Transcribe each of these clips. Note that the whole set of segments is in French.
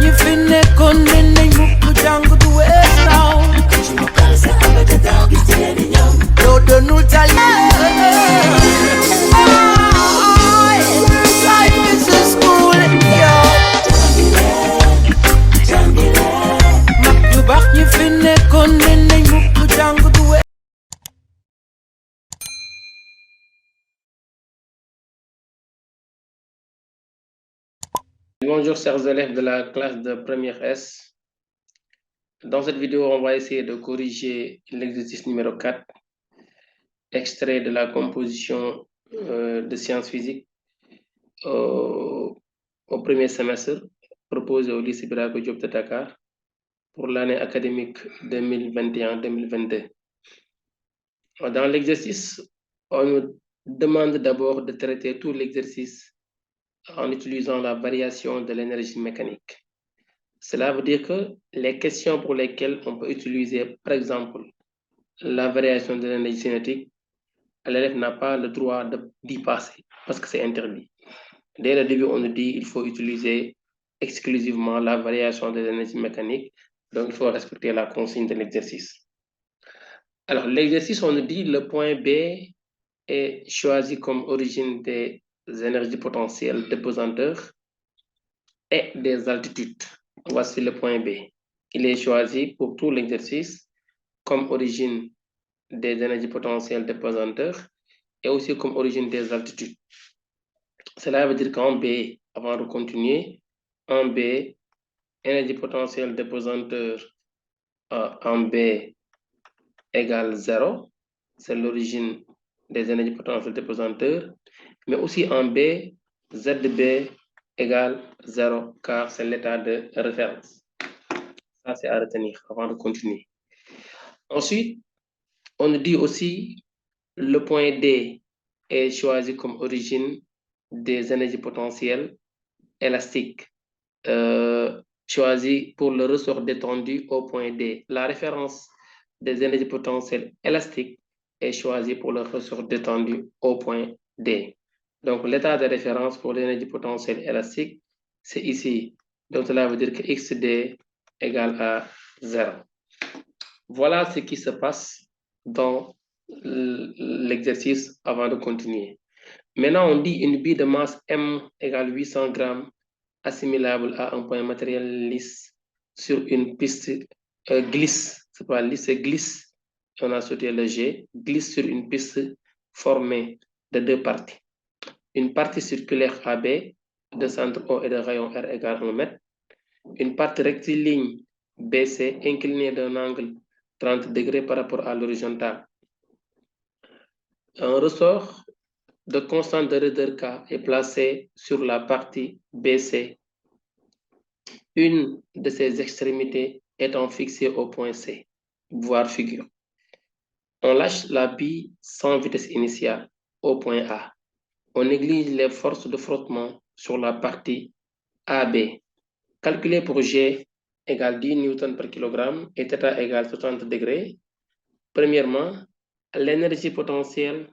ñi fi nekkoon ne nañ mukk jàng du wees naaw loo doonul tali life is a school yo mag yu baax ñi fi nekkoon ne nañ mukk jàng du wees. Bonjour chers élèves de la classe de première S. Dans cette vidéo, on va essayer de corriger l'exercice numéro 4, extrait de la composition de sciences physiques au premier semestre, proposé au lycée Birako Diop de Dakar pour l'année académique 2021-2022. Dans l'exercice, on nous demande d'abord de traiter tout l'exercice en utilisant la variation de l'énergie mécanique. Cela veut dire que les questions pour lesquelles on peut utiliser, par exemple, la variation de l'énergie cinétique, l'élève n'a pas le droit d'y passer parce que c'est interdit. Dès le début, on nous dit qu'il faut utiliser exclusivement la variation de l'énergie mécanique, donc il faut respecter la consigne de l'exercice. Alors, l'exercice, on nous dit le point B est choisi comme origine des énergies potentielles de pesanteur et des altitudes. Voici le point B. Il est choisi pour tout l'exercice comme origine des énergies potentielles de pesanteur et aussi comme origine des altitudes. Cela veut dire qu'en B, avant de continuer, en B, énergie potentielle de pesanteur en B égale 0. C'est l'origine des énergies potentielles de pesanteur. Mais aussi en B, ZB égale 0 car c'est l'état de référence. Ça, c'est à retenir avant de continuer. Ensuite, on nous dit aussi le point D est choisi comme origine des énergies potentielles élastiques, choisi pour le ressort détendu au point D. La référence des énergies potentielles élastiques est choisie pour le ressort détendu au point D. Donc, l'état de référence pour l'énergie potentielle élastique, c'est ici. Donc, cela veut dire que XD égale à 0. Voilà ce qui se passe dans l'exercice avant de continuer. Maintenant, on dit une bille de masse M égale 800 grammes assimilable à un point matériel lisse sur une piste glisse. C'est pas lisse, c'est glisse. On a sauté le G, glisse sur une piste formée de deux parties. Une partie circulaire AB de centre O et de rayon R égale 1 mètre. Une partie rectiligne BC inclinée d'un angle 30 degrés par rapport à l'horizontale. Un ressort de constante de raideur K est placé sur la partie BC. Une de ses extrémités étant fixée au point C, voire figure. On lâche la bille sans vitesse initiale au point A. On néglige les forces de frottement sur la partie AB. Calculé pour G égale 10 newtons par kilogramme et θ égale 60 degrés. Premièrement, l'énergie potentielle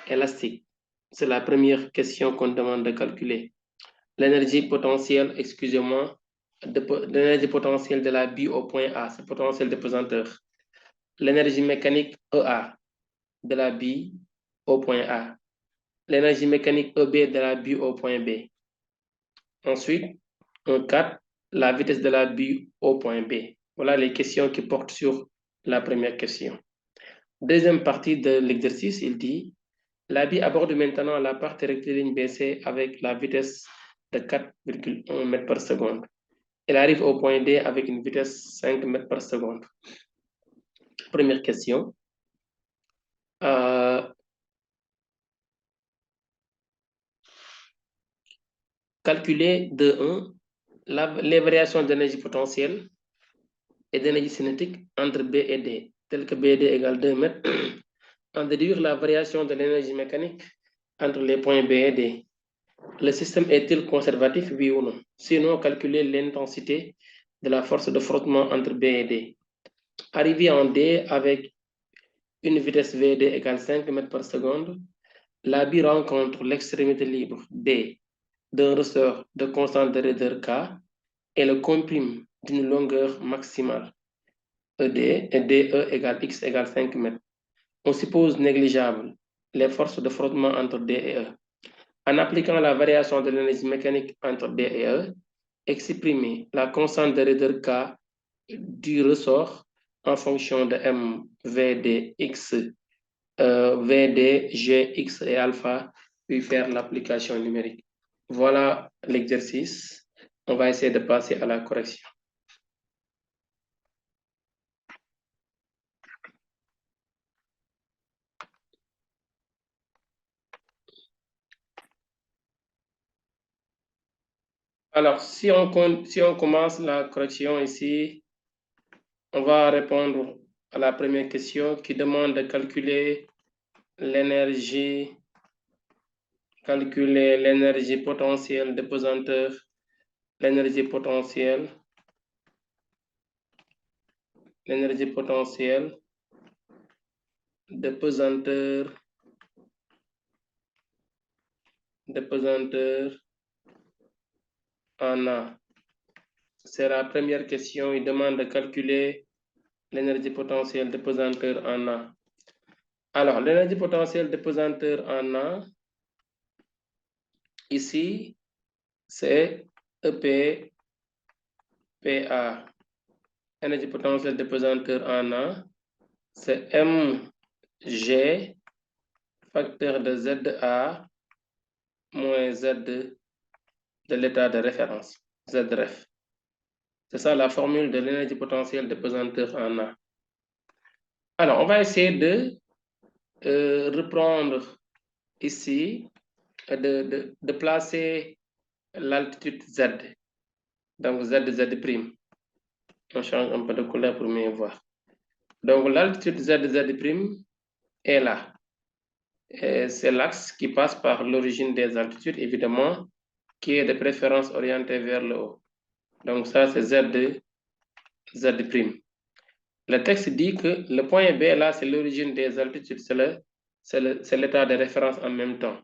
élastique. C'est la première question qu'on demande de calculer. L'énergie potentielle, excusez-moi, l'énergie potentielle de la bille au point A, c'est potentiel de pesanteur. L'énergie mécanique EA de la bille au point A. L'énergie mécanique EB de la bille au point B. Ensuite, un 4, la vitesse de la bille au point B. Voilà les questions qui portent sur la première question. Deuxième partie de l'exercice, il dit la bille aborde maintenant la partie rectiligne BC avec la vitesse de 4,1 mètres par seconde. Elle arrive au point D avec une vitesse 5 mètres par seconde. Première question. Calculer de 1 les variations d'énergie potentielle et d'énergie cinétique entre B et D, tel que BD égale 2 mètres, en déduire la variation de l'énergie mécanique entre les points B et D. Le système est-il conservatif, oui ou non? Sinon, calculer l'intensité de la force de frottement entre B et D. Arrivé en D avec une vitesse VD égale 5 mètres par seconde, la bille rencontre l'extrémité libre D d'un ressort de constante de raideur K et le comprime d'une longueur maximale ED et DE égale X égale 5 mètres. On suppose négligeable les forces de frottement entre D et E. En appliquant la variation de l'énergie mécanique entre D et E, exprimer la constante de raideur K du ressort en fonction de M, VD, X, VD, G, X et alpha, puis faire l'application numérique. Voilà l'exercice. On va essayer de passer à la correction. Alors, si on commence la correction ici, on va répondre à la première question qui demande de calculer l'énergie potentielle de pesanteur, l'énergie potentielle de pesanteur en A. C'est la première question. Il demande de calculer l'énergie potentielle de pesanteur en A. Alors, l'énergie potentielle de pesanteur en A, ici, c'est EP PA. Énergie potentielle de pesanteur en A, c'est mg facteur de ZA moins Z de l'état de référence, ZREF. C'est ça la formule de l'énergie potentielle de pesanteur en A. Alors, on va essayer de reprendre ici, de placer l'altitude Z. Donc, Z'. On change un peu de couleur pour mieux voir. Donc, l'altitude Z' est là. C'est l'axe qui passe par l'origine des altitudes, évidemment, qui est de préférence orienté vers le haut. Donc, ça, c'est Z'. Le texte dit que le point B, là, c'est l'origine des altitudes, c'est l'état de référence en même temps.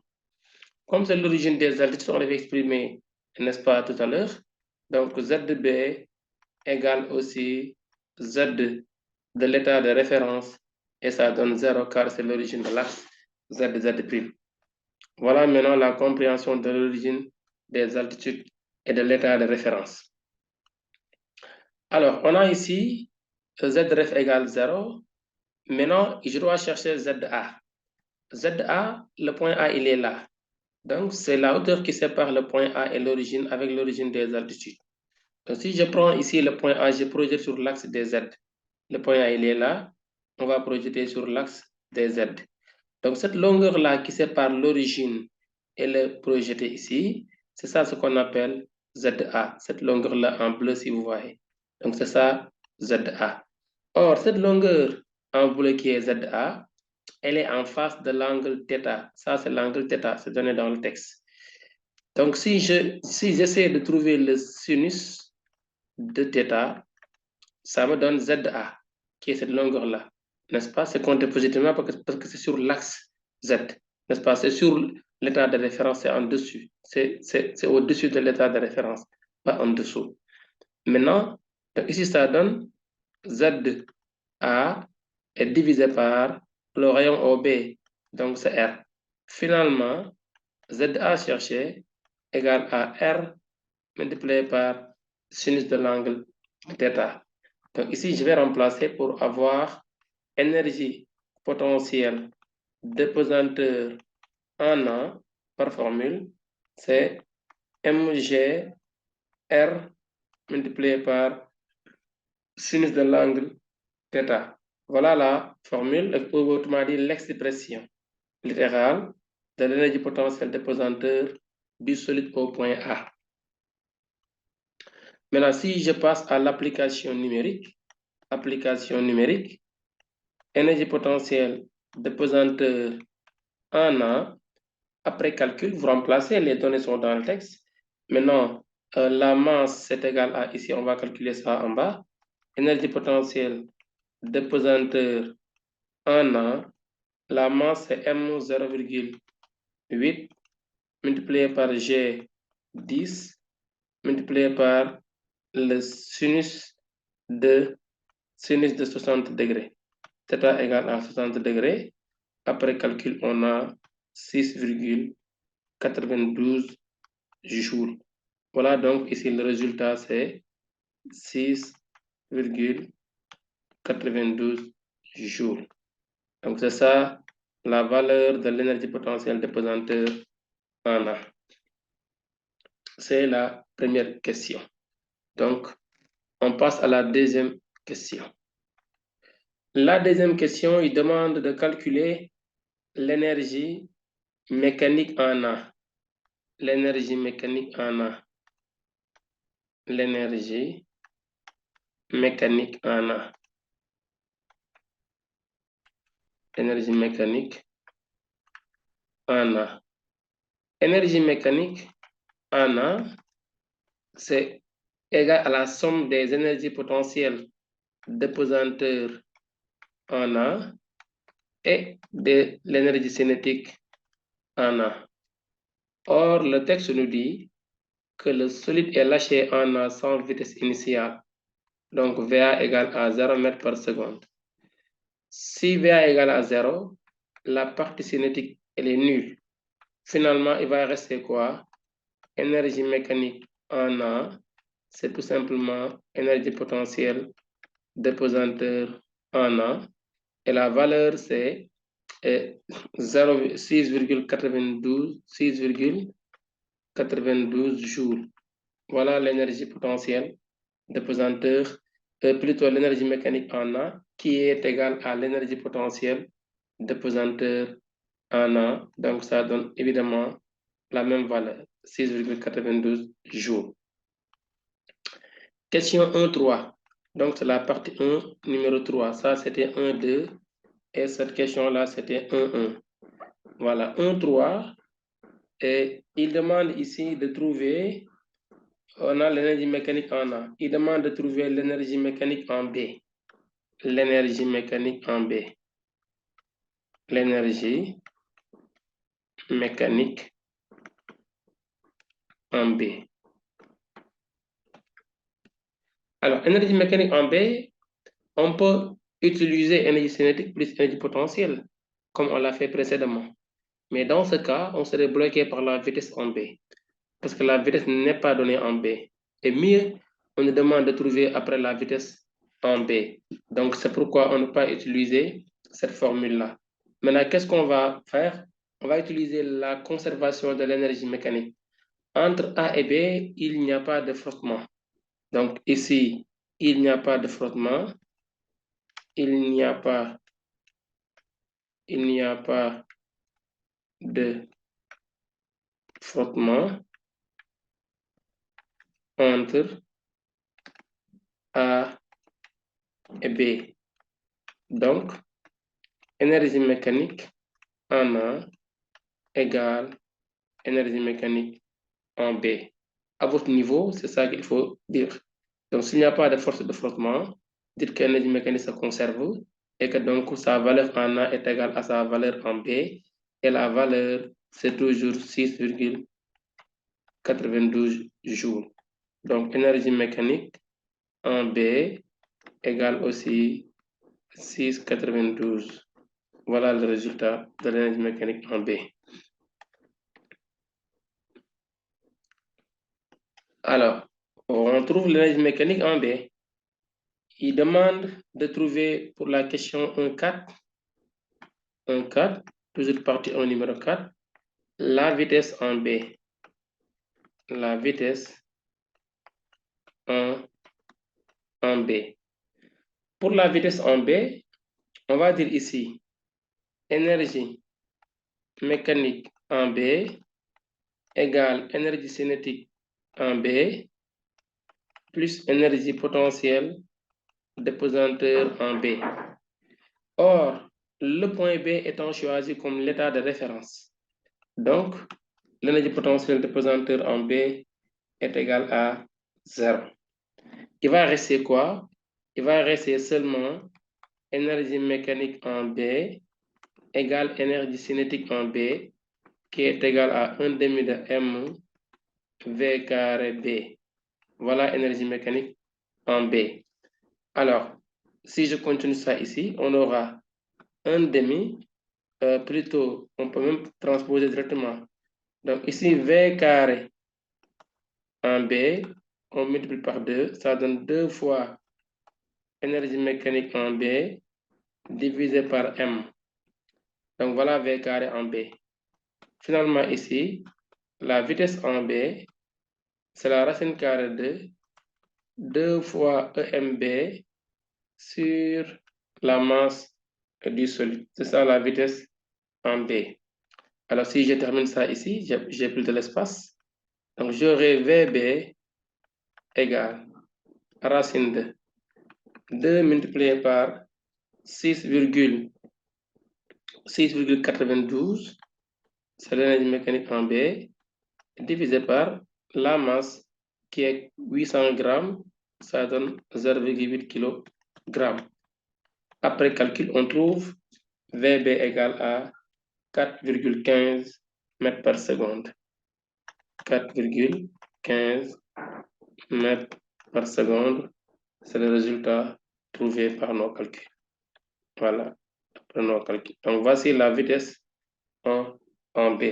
Comme c'est l'origine des altitudes, on l'avait exprimé, n'est-ce pas, tout à l'heure. Donc, ZB égale aussi Z de l'état de référence, et ça donne 0 car c'est l'origine de l'axe Z'. Voilà maintenant la compréhension de l'origine des altitudes et de l'état de référence. Alors, on a ici Zref égale 0. Maintenant, je dois chercher ZA. ZA, le point A, il est là. Donc, c'est la hauteur qui sépare le point A et l'origine avec l'origine des altitudes. Donc, si je prends ici le point A, je projette sur l'axe des Z. Le point A, il est là. On va projeter sur l'axe des Z. Donc, cette longueur-là qui sépare l'origine et le projeté ici, c'est ça ce qu'on appelle ZA. Cette longueur-là en bleu, si vous voyez. Donc, c'est ça, ZA. Or, cette longueur en bleu qui est ZA, elle est en face de l'angle θ. Ça, c'est l'angle θ, c'est donné dans le texte. Donc, si j'essaie de trouver le sinus de θ, ça me donne ZA, qui est cette longueur-là. N'est-ce pas? C'est compté positivement parce que c'est sur l'axe Z. N'est-ce pas? C'est sur l'état de référence, c'est en dessus. C'est au-dessus de l'état de référence, pas en dessous. Maintenant, donc ici, ça donne ZA est divisé par le rayon OB, donc c'est R. Finalement, ZA cherché égale à R multiplié par sinus de l'angle θ. Donc ici, je vais remplacer pour avoir énergie potentielle de pesanteur en A par formule, c'est mg R multiplié par sinus de l'angle θ. Voilà la formule, ou autrement dit l'expression littérale de l'énergie potentielle de pesanteur du solide au point A. Maintenant, si je passe à l'application numérique, énergie potentielle de pesanteur en A, après calcul, vous remplacez, les données sont dans le texte. Maintenant, la masse, c'est égal à, ici, on va calculer ça en bas. Énergie potentielle de pesanteur en A, la masse, c'est M 0,8 multiplié par G 10 multiplié par le sinus de 60 degrés. Θ égale à 60 degrés. Après calcul, on a 6,92 joules. Voilà, donc ici le résultat c'est 6,92 joules. Donc c'est ça la valeur de l'énergie potentielle de pesanteur en A. C'est la première question. Donc, on passe à la deuxième question. La deuxième question, il demande de calculer l'énergie mécanique en A. L'énergie mécanique en A. L'énergie mécanique en A. Énergie mécanique en A. Énergie mécanique en A, c'est égal à la somme des énergies potentielles de pesanteur en A et de l'énergie cinétique en A. Or, le texte nous dit que le solide est lâché en A sans vitesse initiale. Donc, VA égale à 0 mètres par seconde. Si VA égale à 0, la partie cinétique, elle est nulle. Finalement, il va rester quoi? Énergie mécanique en A, c'est tout simplement énergie potentielle de pesanteur en A. Et la valeur, c'est 6,92 joules. Voilà l'énergie potentielle de pesanteur, plutôt l'énergie mécanique en A, qui est égale à l'énergie potentielle de pesanteur en A. Donc, ça donne évidemment la même valeur, 6,92 joules. Question 1.3. Donc, c'est la partie 1, numéro 3. Ça, c'était 1.2. Et cette question-là, c'était 1.1. Voilà, 1.3. Et il demande ici de trouver, on a l'énergie mécanique en A. Il demande de trouver l'énergie mécanique en B. L'énergie mécanique en B. L'énergie mécanique en B. Alors, énergie mécanique en B, on peut utiliser énergie cinétique plus énergie potentielle, comme on l'a fait précédemment. Mais dans ce cas, on serait bloqué par la vitesse en B, parce que la vitesse n'est pas donnée en B. Et mieux, on nous demande de trouver après la vitesse en B. Donc, c'est pourquoi on ne peut pas utiliser cette formule-là. Maintenant, qu'est-ce qu'on va faire? On va utiliser la conservation de l'énergie mécanique. Entre A et B, il n'y a pas de frottement. Donc, ici, il n'y a pas de frottement. Il n'y a pas de frottement entre A et B. Donc, énergie mécanique en A égale énergie mécanique en B. À votre niveau, c'est ça qu'il faut dire. Donc, s'il n'y a pas de force de frottement, dites que l'énergie mécanique se conserve et que donc sa valeur en A est égale à sa valeur en B. Et la valeur, c'est toujours 6,92 joules. Donc, énergie mécanique en B égale aussi 6,92. Voilà le résultat de l'énergie mécanique en B. Alors, on trouve l'énergie mécanique en B. Il demande de trouver pour la question 1.4, toujours partie 1 numéro 4, la vitesse en B. La vitesse en B. Pour la vitesse en B, on va dire ici énergie mécanique en B égale énergie cinétique en B plus énergie potentielle de pesanteur en B. Or, le point B étant choisi comme l'état de référence. Donc, l'énergie potentielle de pesanteur en B est égale à 0. Il va rester quoi? Il va rester seulement énergie mécanique en B égale énergie cinétique en B qui est égale à 1/2 de M V carré B. Voilà énergie mécanique en B. Alors, si je continue ça ici, on aura un demi, plutôt, on peut même transposer directement. Donc ici, V carré en B, on multiplie par 2, ça donne 2 fois énergie mécanique en B divisé par M. Donc voilà V carré en B. Finalement ici, la vitesse en B, c'est la racine carrée de 2 fois EMB sur la masse du solide. C'est ça la vitesse en B. Alors si je termine ça ici, j'ai plus de l'espace. Donc j'aurai VB égale racine de 2 multiplié par 6,92, c'est l'énergie mécanique en B, divisé par la masse qui est 800 grammes, ça donne 0,8 kg. Après calcul, on trouve VB égale à 4,15 mètres par seconde. 4,15 mètres par seconde, c'est le résultat trouvé par nos calculs. Voilà, par nos calculs. Donc voici la vitesse en B.